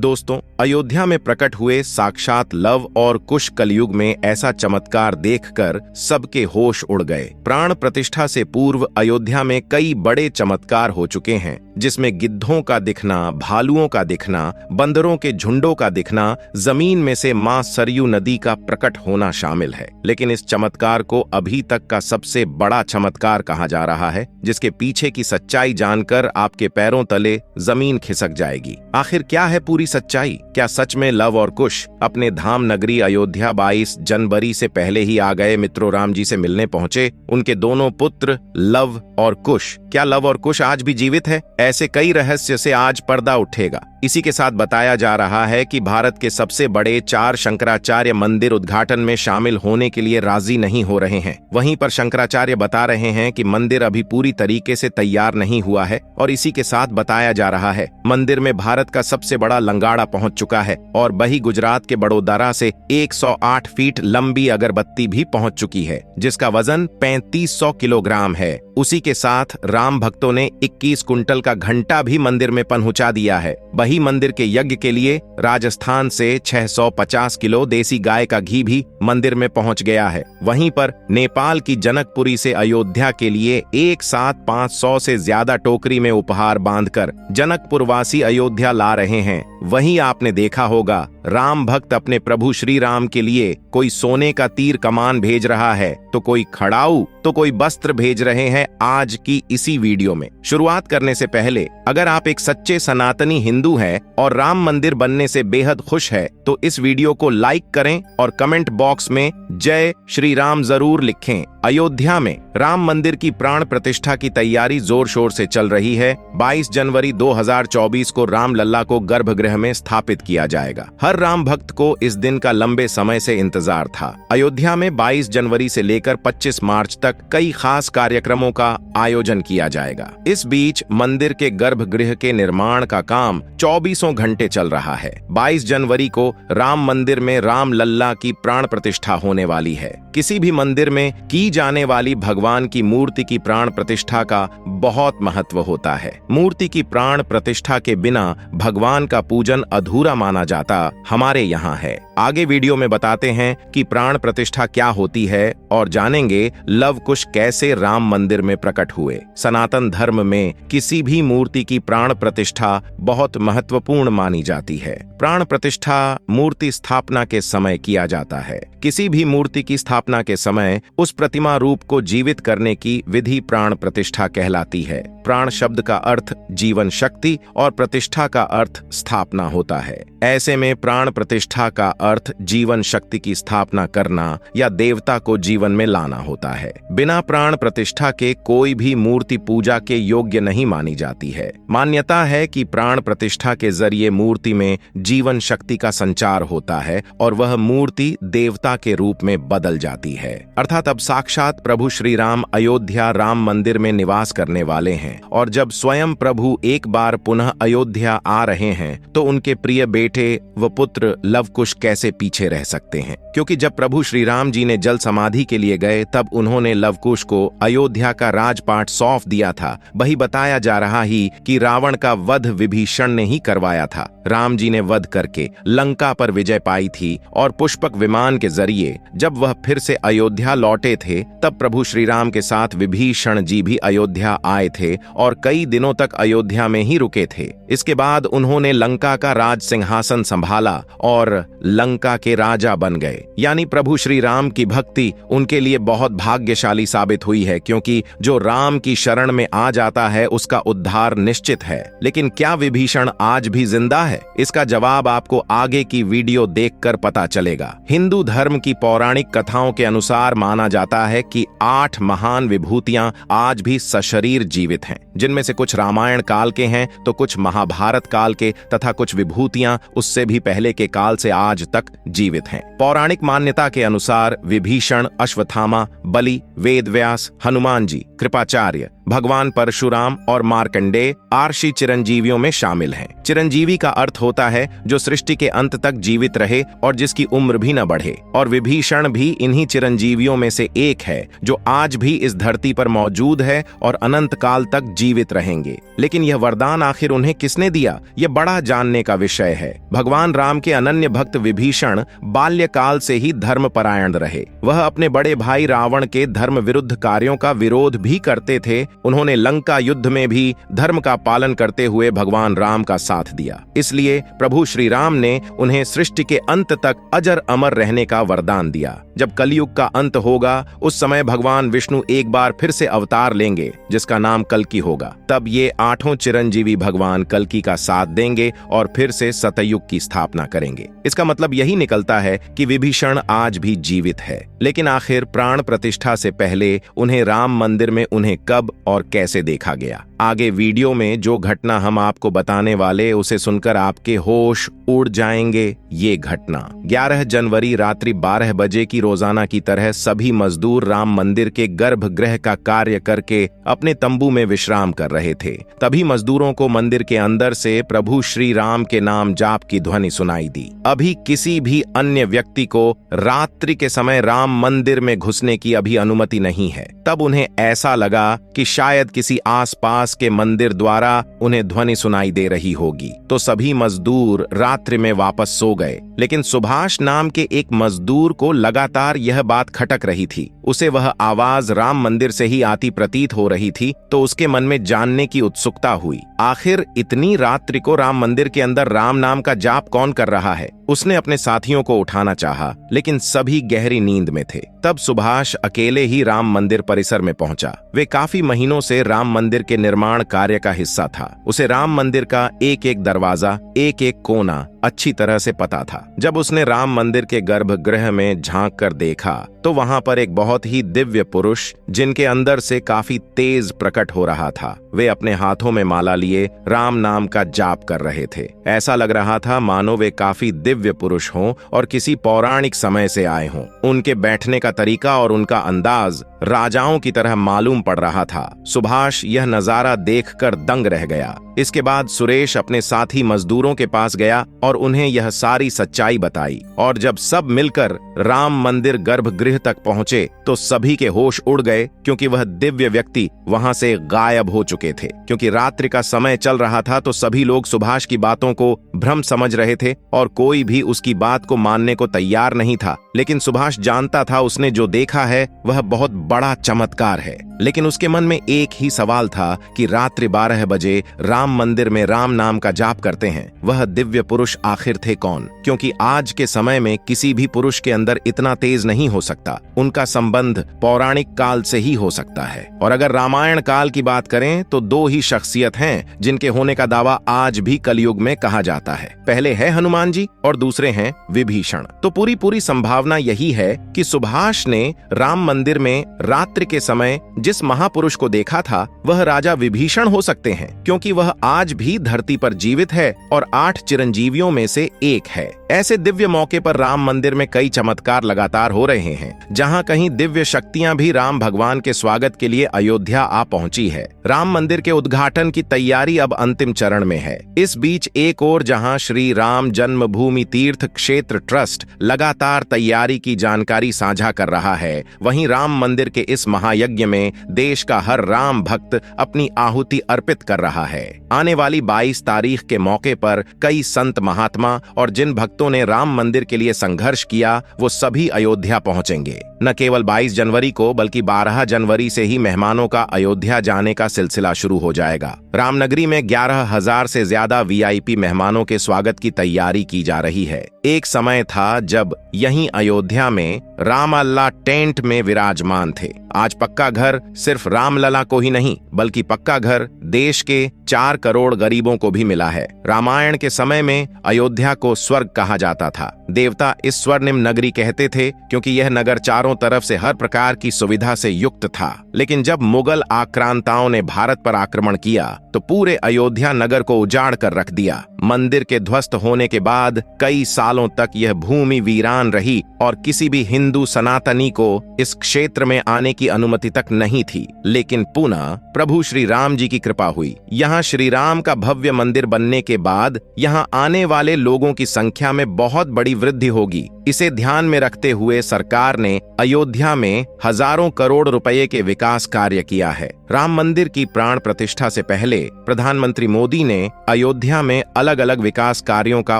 दोस्तों, अयोध्या में प्रकट हुए साक्षात लव और कुश कलयुग में ऐसा चमत्कार देखकर सबके होश उड़ गए। प्राण प्रतिष्ठा से पूर्व अयोध्या में कई बड़े चमत्कार हो चुके हैं, जिसमें गिद्धों का दिखना, भालुओं का दिखना, बंदरों के झुंडों का दिखना, जमीन में से मां सरयू नदी का प्रकट होना शामिल है। लेकिन इस चमत्कार को अभी तक का सबसे बड़ा चमत्कार कहा जा रहा है, जिसके पीछे की सच्चाई जानकर आपके पैरों तले जमीन खिसक जाएगी। आखिर क्या है पूरी सच्चाई? क्या सच में लव और कुश अपने धाम नगरी अयोध्या 22 जनवरी से पहले ही आ गए मित्रों राम जी से मिलने पहुंचे? उनके दोनों पुत्र लव और कुश, क्या लव और कुश आज भी जीवित है? ऐसे कई रहस्य से आज पर्दा उठेगा। इसी के साथ बताया जा रहा है कि भारत के सबसे बड़े 4 शंकराचार्य मंदिर उद्घाटन में शामिल होने के लिए राजी नहीं हो रहे हैं। वहीं पर शंकराचार्य बता रहे हैं कि मंदिर अभी पूरी तरीके से तैयार नहीं हुआ है, और इसी के साथ बताया जा रहा है मंदिर में भारत का सबसे बड़ा लंगाड़ा पहुंच चुका है, और वही गुजरात के बड़ोदरा से 108 फीट लंबी अगरबत्ती भी पहुंच चुकी है, जिसका वजन 3500 किलोग्राम है। उसी के साथ राम भक्तों ने 21 कुंटल का घंटा भी मंदिर में पहुंचा दिया है। वही मंदिर के यज्ञ के लिए राजस्थान से 650 किलो देसी गाय का घी भी मंदिर में पहुंच गया है। वहीं पर नेपाल की जनकपुरी से अयोध्या के लिए एक साथ 500 से ज्यादा टोकरी में उपहार बांधकर जनकपुरवासी अयोध्या ला रहे हैं। वहीं आपने देखा होगा राम भक्त अपने प्रभु श्री राम के लिए कोई सोने का तीर कमान भेज रहा है, तो कोई खड़ाऊ, तो कोई वस्त्र भेज रहे हैं। आज की इसी वीडियो में शुरुआत करने से पहले अगर आप एक सच्चे सनातनी हिंदू हैं और राम मंदिर बनने से बेहद खुश है, तो इस वीडियो को लाइक करें और कमेंट बॉक्स में जय श्री राम जरूर लिखें। अयोध्या में राम मंदिर की प्राण प्रतिष्ठा की तैयारी जोर शोर से चल रही है। 22 जनवरी 2024 को रामलला को गर्भगृह में स्थापित किया जाएगा। हर राम भक्त को इस दिन का लंबे समय से इंतजार था। अयोध्या में 22 जनवरी से लेकर 25 मार्च तक कई खास कार्यक्रमों का आयोजन किया जाएगा। इस बीच मंदिर के गर्भगृह के निर्माण का काम 24 घंटे चल रहा है। 22 जनवरी को राम मंदिर में रामलला की प्राण प्रतिष्ठा होने वाली है। किसी भी मंदिर में की जाने वाली भगवान की मूर्ति की प्राण प्रतिष्ठा का बहुत महत्व होता है। मूर्ति की प्राण प्रतिष्ठा के बिना भगवान का पूजन अधूरा माना जाता हमारे यहाँ है। आगे वीडियो में बताते हैं कि प्राण प्रतिष्ठा क्या होती है, और जानेंगे लव कुश कैसे राम मंदिर में प्रकट हुए। सनातन धर्म में किसी भी मूर्ति की प्राण प्रतिष्ठा बहुत महत्वपूर्ण मानी जाती है। प्राण प्रतिष्ठा मूर्ति स्थापना के समय किया जाता है। किसी भी मूर्ति की स्थापना के समय उस प्रतिमा रूप को जीवित करने की विधि प्राण प्रतिष्ठा कहलाती है। प्राण शब्द का अर्थ जीवन शक्ति और प्रतिष्ठा का अर्थ स्थापना होता है। ऐसे में प्राण प्रतिष्ठा का अर्थ जीवन शक्ति की स्थापना करना या देवता को जीवन में लाना होता है। बिना प्राण प्रतिष्ठा के कोई भी मूर्ति पूजा के योग्य नहीं मानी जाती है। मान्यता है कि प्राण प्रतिष्ठा के जरिए मूर्ति में जीवन शक्ति का संचार होता है और वह मूर्ति देवता के रूप में बदल जाती है। अर्थात अब साक्षात प्रभु श्री राम अयोध्या राम मंदिर में निवास करने वाले हैं, और जब स्वयं प्रभु एक बार पुनः अयोध्या आ रहे हैं, तो उनके प्रिय बेटे व पुत्र लव कुश कैसे पीछे रह सकते हैं? क्योंकि जब प्रभु श्री राम जी ने जल समाधि के लिए गए, तब उन्होंने लव कुश को अयोध्या का राजपाट सौंप दिया था। वही बताया जा रहा ही कि रावण का वध विभीषण ने ही करवाया था। राम जी ने वध करके लंका पर विजय पाई थी, और पुष्पक विमान के जरिए जब वह फिर से अयोध्या लौटे थे, तब प्रभु श्री राम के साथ विभीषण जी भी अयोध्या आए थे और कई दिनों तक अयोध्या में ही रुके थे। इसके बाद उन्होंने लंका का राज सिंहासन संभाला और लंका के राजा बन गए। यानी प्रभु श्री राम की भक्ति उनके लिए बहुत भाग्यशाली साबित हुई है, क्योंकि जो राम की शरण में आ जाता है उसका उद्धार निश्चित है। लेकिन क्या विभीषण आज भी जिंदा है? इसका जवाब आपको आगे की वीडियो देखकर पता चलेगा। हिंदू धर्म की पौराणिक कथाओं के अनुसार माना जाता है कि 8 महान विभूतियां आज भी सशरीर जीवित हैं, जिनमें से कुछ रामायण काल के हैं, तो कुछ महाभारत काल के, तथा कुछ विभूतियां उससे भी पहले के काल से आज तक जीवित हैं। पौराणिक मान्यता के अनुसार विभीषण, अश्वत्थामा, बलि, वेदव्यास, हनुमान जी, कृपाचार्य, भगवान परशुराम और मार्कंडेय आर्षि चिरंजीवियों में शामिल हैं। चिरंजीवी का अर्थ होता है जो सृष्टि के अंत तक जीवित रहे और जिसकी उम्र भी न बढ़े, और विभीषण भी इन्हीं चिरंजीवियों में से एक है जो आज भी इस धरती पर मौजूद है और अनंत काल तक जीवित रहेंगे। लेकिन यह वरदान आखिर उन्हें किसने दिया, यह बड़ा जानने का विषय है। भगवान राम के अनन्य भक्त विभीषण बाल्यकाल से ही धर्मपरायण रहे। वह अपने बड़े भाई रावण के धर्म विरुद्ध कार्यों का विरोध भी करते थे। उन्होंने लंका युद्ध में भी धर्म का पालन करते हुए भगवान राम का साथ दिया। इसलिए प्रभु श्री राम ने उन्हें सृष्टि के अंत तक अजर अमर रहने का वरदान दिया। जब कलयुग का अंत होगा उस समय भगवान विष्णु एक बार फिर से अवतार लेंगे जिसका नाम कल्कि होगा। तब ये 8 चिरंजीवी भगवान कल्कि का साथ देंगे और फिर से सतयुग की स्थापना करेंगे। इसका मतलब यही निकलता है कि विभीषण आज भी जीवित है। लेकिन आखिर प्राण प्रतिष्ठा से पहले उन्हें राम मंदिर में उन्हें कब और कैसे देखा गया? आगे वीडियो में जो घटना हम आपको बताने वाले उसे सुनकर आपके होश उड़ जाएंगे। ये घटना 11 जनवरी रात्रि 12 बजे की रोजाना की तरह सभी मजदूर राम मंदिर के गर्भगृह का कार्य करके अपने तंबू में विश्राम कर रहे थे। तभी मजदूरों को मंदिर के अंदर से प्रभु श्री राम के नाम जाप की ध्वनि सुनाई दी। अभी किसी भी अन्य व्यक्ति को रात्रि के समय राम मंदिर में घुसने की अभी अनुमति नहीं है। तब उन्हें ऐसा लगा कि शायद किसी आसपास के मंदिर द्वारा उन्हें ध्वनि सुनाई दे रही होगी, तो सभी मजदूर रात्रि में वापस सो गए। लेकिन सुभाष नाम के एक मजदूर को लगातार यह बात खटक रही थी। उसे वह आवाज राम मंदिर से ही आती प्रतीत हो रही थी, तो उसके मन में जानने की उत्सुकता हुई। आखिर इतनी रात्रि को राम मंदिर के अंदर राम नाम का जाप कौन कर रहा है? उसने अपने साथियों को उठाना चाहा, लेकिन सभी गहरी नींद में थे। तब सुभाष अकेले ही राम मंदिर परिसर में पहुंचा। वे काफी महीनों से राम मंदिर के निर्माण कार्य का हिस्सा था। उसे राम मंदिर का एक एक दरवाजा, एक एक कोना अच्छी तरह से पता था। जब उसने राम मंदिर के गर्भगृह में झांक कर देखा तो वहां पर एक बहुत ही दिव्य पुरुष जिनके अंदर से काफी तेज प्रकट हो रहा था। वे अपने हाथों में माला लिए राम नाम का जाप कर रहे थे। ऐसा लग रहा था मानो वे काफी दिव्य पुरुष हों और किसी पौराणिक समय से आए हों। उनके बैठने का तरीका और उनका अंदाज राजाओं की तरह मालूम पड़ रहा था। सुभाष यह नजारा देखकर दंग रह गया। इसके बाद सुरेश अपने साथी मजदूरों के पास गया और उन्हें यह सारी सच्चाई बताई। और जब सब मिलकर राम मंदिर गर्भगृह तक पहुंचे तो सभी के होश उड़ गए, क्योंकि वह दिव्य व्यक्ति वहां से गायब हो चुके थे। क्योंकि रात्रि का समय चल रहा था तो सभी लोग सुभाष की बातों को भ्रम समझ रहे थे और कोई भी उसकी बात को मानने को तैयार नहीं था। लेकिन सुभाष जानता था उसने जो देखा है वह बहुत बड़ा चमत्कार है। लेकिन उसके मन में एक ही सवाल था कि रात्रि 12 बजे राम मंदिर में राम नाम का जाप करते हैं वह दिव्य पुरुष आखिर थे कौन? क्योंकि आज के समय में किसी भी पुरुष के अंदर इतना तेज नहीं हो सकता। उनका संबंध पौराणिक काल से ही हो सकता है। और अगर रामायण काल की बात करें तो 2 ही शख्सियत हैं जिनके होने का दावा आज भी कलयुग में कहा जाता है। पहले है हनुमान जी और दूसरे हैं विभीषण। तो पूरी संभावना यही है कि सुभाष ने राम मंदिर में रात्रि के समय जिस महापुरुष को देखा था वह राजा विभीषण हो सकते हैं, क्योंकि वह आज भी धरती पर जीवित है और 8 चिरंजीवियों में से एक है। ऐसे दिव्य मौके पर राम मंदिर में कई चमत्कार लगातार हो रहे हैं। जहां कहीं दिव्य शक्तियां भी राम भगवान के स्वागत के लिए अयोध्या आ पहुंची है। राम मंदिर के उद्घाटन की तैयारी अब अंतिम चरण में है। इस बीच एक ओर जहां श्री राम जन्मभूमि तीर्थ क्षेत्र ट्रस्ट लगातार तैयारी की जानकारी साझा कर रहा है, वहीं राम मंदिर के इस महायज्ञ में देश का हर राम भक्त अपनी आहुति अर्पित कर रहा है। आने वाली 22 तारीख के मौके पर कई संत महात्मा और जिन भक्तों ने राम मंदिर के लिए संघर्ष किया वो सभी अयोध्या पहुंचेंगे। न केवल 22 जनवरी को बल्कि 12 जनवरी से ही मेहमानों का अयोध्या जाने का सिलसिला शुरू हो जाएगा। रामनगरी में 11,000 से ज्यादा वीआईपी मेहमानों के स्वागत की तैयारी की जा रही है। एक समय था जब यहीं अयोध्या में रामलला टेंट में विराजमान थे। आज पक्का घर सिर्फ रामलला को ही नहीं बल्कि पक्का घर देश के 4 करोड़ गरीबों को भी मिला है। रामायण के समय में अयोध्या को स्वर्ग कहा जाता था। देवता इस स्वर्णिम नगरी कहते थे क्योंकि यह नगर चारों तरफ से हर प्रकार की सुविधा से युक्त था। लेकिन जब मुगल आक्रांताओं ने भारत पर आक्रमण किया तो पूरे अयोध्या नगर को उजाड़ कर रख दिया। मंदिर के ध्वस्त होने के बाद कई सालों तक यह भूमि वीरान रही और किसी भी हिंदू सनातनी को इस क्षेत्र में आने की अनुमति तक नहीं थी। लेकिन पुनः प्रभु श्री राम जी की कृपा हुई। यहाँ श्री राम का भव्य मंदिर बनने के बाद यहाँ आने वाले लोगों की संख्या में बहुत बड़ी वृद्धि होगी। इसे ध्यान में रखते हुए सरकार ने अयोध्या में हजारों करोड़ रुपए के विकास कार्य किया है। राम मंदिर की प्राण प्रतिष्ठा से पहले प्रधानमंत्री मोदी ने अयोध्या में अलग अलग विकास कार्यों का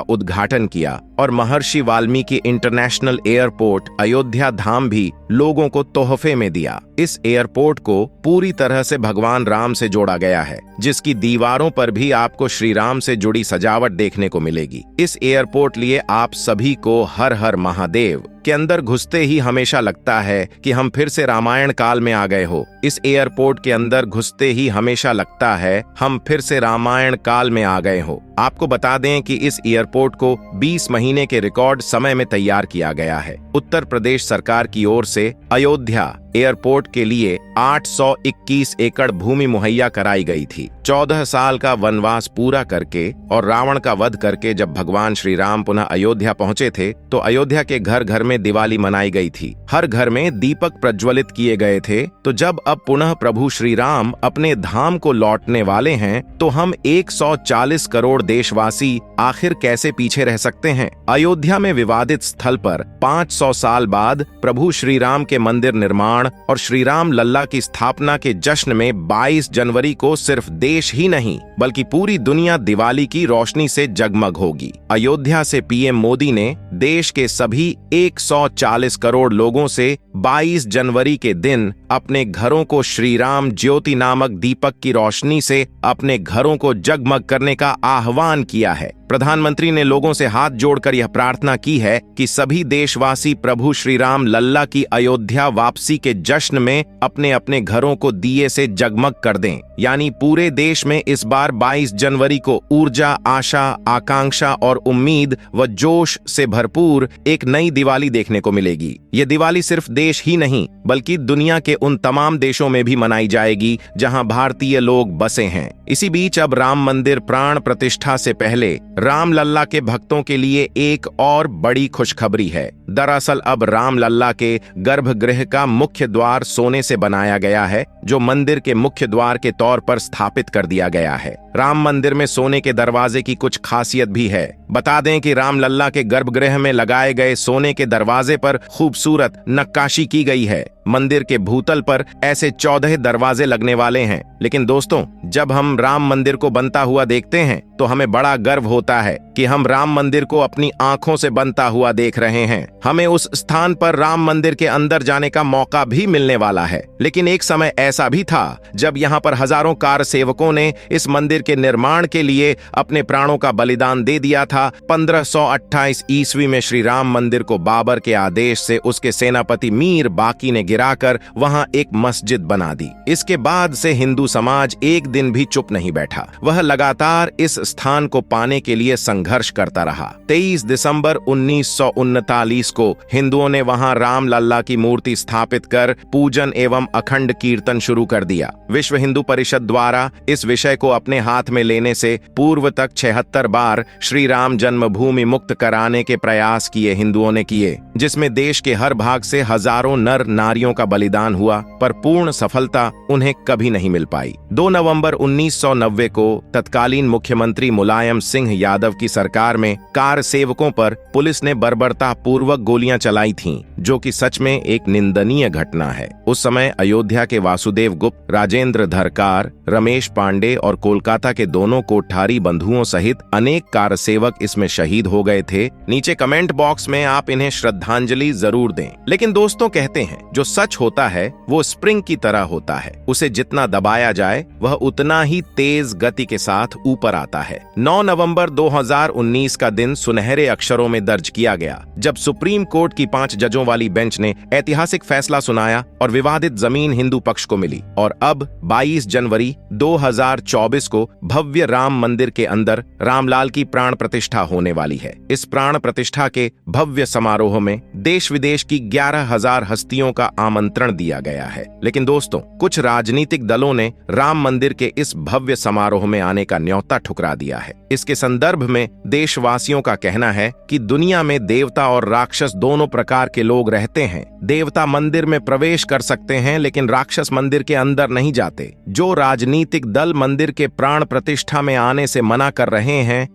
उद्घाटन किया और महर्षि वाल्मीकि इंटरनेशनल एयरपोर्ट अयोध्या धाम भी लोगों को तोहफे में दिया। इस एयरपोर्ट को पूरी तरह से भगवान राम से जोड़ा गया है, जिसकी दीवारों पर भी आपको श्री राम से जुड़ी सजावट देखने को मिलेगी। इस एयरपोर्ट लिए आप सभी को हर हर महादेव के अंदर घुसते ही हमेशा लगता है कि हम फिर से रामायण काल में आ गए हो। इस एयरपोर्ट के अंदर घुसते ही हमेशा लगता है हम फिर से रामायण काल में आ गए हो। आपको बता दें कि इस एयरपोर्ट को 20 महीने के रिकॉर्ड समय में तैयार किया गया है। उत्तर प्रदेश सरकार की ओर से अयोध्या एयरपोर्ट के लिए 821 एकड़ भूमि मुहैया कराई गई थी। 14 साल का वनवास पूरा करके और रावण का वध करके जब भगवान श्री राम पुनः अयोध्या पहुंचे थे तो अयोध्या के घर घर में दिवाली मनाई गई थी। हर घर में दीपक प्रज्वलित किए गए थे। तो जब अब पुनः प्रभु श्री राम अपने धाम को लौटने वाले हैं तो हम 140 करोड़ देशवासी आखिर कैसे पीछे रह सकते हैं। अयोध्या में विवादित स्थल पर 500 साल बाद प्रभु श्री राम के मंदिर निर्माण और श्री राम लल्ला की स्थापना के जश्न में 22 जनवरी को सिर्फ देश ही नहीं बल्कि पूरी दुनिया दिवाली की रोशनी से जगमग होगी। अयोध्या से पीएम मोदी ने देश के सभी 140 करोड़ लोगों से 22 जनवरी के दिन अपने घरों को श्री राम ज्योति नामक दीपक की रोशनी से अपने घरों को जगमग करने का आह्वान किया है। प्रधानमंत्री ने लोगों से हाथ जोड़कर यह प्रार्थना की है कि सभी देशवासी प्रभु श्री राम लल्ला की अयोध्या वापसी के जश्न में अपने अपने घरों को दिए से जगमग कर दें। यानी पूरे देश में इस बार 22 जनवरी को ऊर्जा, आशा, आकांक्षा और उम्मीद व जोश से भरपूर एक नई दिवाली देखने को मिलेगी। ये दिवाली सिर्फ देश ही नहीं बल्कि दुनिया के उन तमाम देशों में भी मनाई जाएगी जहां भारतीय लोग बसे हैं। इसी बीच अब राम मंदिर प्राण प्रतिष्ठा से पहले राम लल्ला के भक्तों के लिए एक और बड़ी खुशखबरी है। दरअसल अब राम लल्ला के गर्भगृह का मुख्य द्वार सोने से बनाया गया है, जो मंदिर के मुख्य द्वार के तौर पर स्थापित कर दिया गया है। राम मंदिर में सोने के दरवाजे की कुछ खासियत भी है। बता दें कि राम लल्ला के गर्भगृह में लगाए गए सोने के दरवाजे पर खूबसूरत नक्काशी की गई है। मंदिर के भूतल पर ऐसे 14 दरवाजे लगने वाले हैं। लेकिन दोस्तों, जब हम राम मंदिर को बनता हुआ देखते हैं तो हमें बड़ा गर्व होता है कि हम राम मंदिर को अपनी आंखों से बनता हुआ देख रहे हैं। हमें उस स्थान पर राम मंदिर के अंदर जाने का मौका भी मिलने वाला है। लेकिन एक समय ऐसा भी था जब यहाँ पर हजारों कार सेवकों ने इस मंदिर के निर्माण के लिए अपने प्राणों का बलिदान दे दिया था। 1528 ईस्वी में श्री राम मंदिर को बाबर के आदेश से उसके सेनापति मीर बाकी ने गिराकर वहां एक मस्जिद बना दी। इसके बाद से हिंदू समाज एक दिन भी चुप नहीं बैठा। वह लगातार इस स्थान को पाने के लिए संघर्ष करता रहा। 23 दिसंबर 1939 को हिंदुओं ने वहां राम लल्ला की मूर्ति स्थापित कर पूजन एवं अखंड कीर्तन शुरू कर दिया। विश्व हिंदू परिषद द्वारा इस विषय को अपने हाथ में लेने से पूर्व तक 76 बार श्री राम जन्मभूमि मुक्त कराने के प्रयास किए हिंदुओं ने किए, जिसमें देश के हर भाग से हजारों नर नारियों का बलिदान हुआ, पर पूर्ण सफलता उन्हें कभी नहीं मिल पाई। 2 नवंबर 1990 को तत्कालीन मुख्यमंत्री मुलायम सिंह यादव की सरकार में कार सेवकों पर पुलिस ने बर्बरता पूर्वक गोलियां चलाई थीं, जो कि सच में एक निंदनीय घटना है। उस समय अयोध्या के वासुदेव गुप्त, राजेंद्र धरकार, रमेश पांडे और कोलकाता के दोनों कोठारी बंधुओं सहित अनेक कार सेवक इसमें शहीद हो गए थे। नीचे कमेंट बॉक्स में आप इन्हें श्रद्धांजलि जरूर दें। लेकिन दोस्तों, कहते हैं जो सच होता है वो स्प्रिंग की तरह होता है। उसे जितना दबाया जाए वह उतना ही तेज गति के साथ ऊपर आता है। 9 नवंबर 2019 का दिन सुनहरे अक्षरों में दर्ज किया गया जब सुप्रीम कोर्ट की 5 जजों वाली बेंच ने ऐतिहासिक फैसला सुनाया और विवादित जमीन हिंदू पक्ष को मिली। और अब 22 जनवरी 2024 को भव्य राम मंदिर के अंदर रामलाल की प्राण प्रतिष्ठा होने वाली है। इस प्राण प्रतिष्ठा के भव्य समारोह में देश विदेश की 11,000 हस्तियों का आमंत्रण दिया गया है। लेकिन दोस्तों, कुछ राजनीतिक दलों ने राम मंदिर के इस भव्य समारोह में आने का न्योता ठुकरा दिया है। इसके संदर्भ में देशवासियों का कहना है कि दुनिया में देवता और राक्षस दोनों प्रकार के लोग रहते हैं। देवता मंदिर में प्रवेश कर सकते हैं लेकिन राक्षस मंदिर के अंदर नहीं जाते। जो राजनीतिक दल मंदिर के प्राण प्रतिष्ठा में आने से मना कर रहे हैं,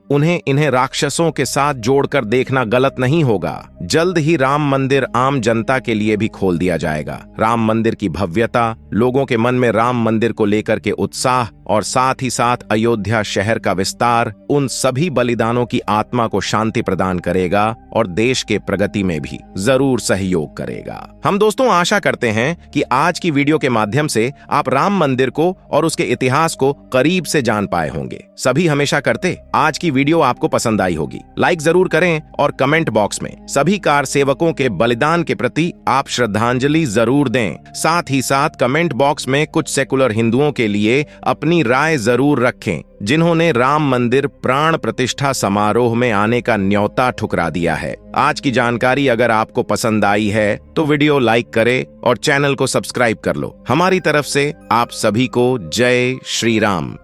इन्हें राक्षसों के साथ जोड़कर देखना गलत नहीं होगा। जल्द ही राम मंदिर आम जनता के लिए भी खोल दिया जाएगा। राम मंदिर की भव्यता, लोगों के मन में राम मंदिर को लेकर के उत्साह और साथ ही साथ अयोध्या शहर का विस्तार उन सभी बलिदानों की आत्मा को शांति प्रदान करेगा और देश के प्रगति में भी जरूर सहयोग करेगा। हम दोस्तों आशा करते हैं कि आज की वीडियो के माध्यम से आप राम मंदिर को और उसके इतिहास को करीब से जान पाए होंगे। सभी हमेशा करते आज की वीडियो आपको पसंद आई होगी। लाइक जरूर करें और कमेंट बॉक्स में सभी कार सेवकों के बलिदान के प्रति आप श्रद्धांजलि जरूर दें। साथ ही साथ कमेंट बॉक्स में कुछ सेकुलर हिंदुओं के लिए अपनी राय जरूर रखें जिन्होंने राम मंदिर प्राण प्रतिष्ठा समारोह में आने का न्योता ठुकरा दिया है। आज की जानकारी अगर आपको पसंद आई है तो वीडियो लाइक करें और चैनल को सब्सक्राइब कर लो। हमारी तरफ से आप सभी को जय श्री राम।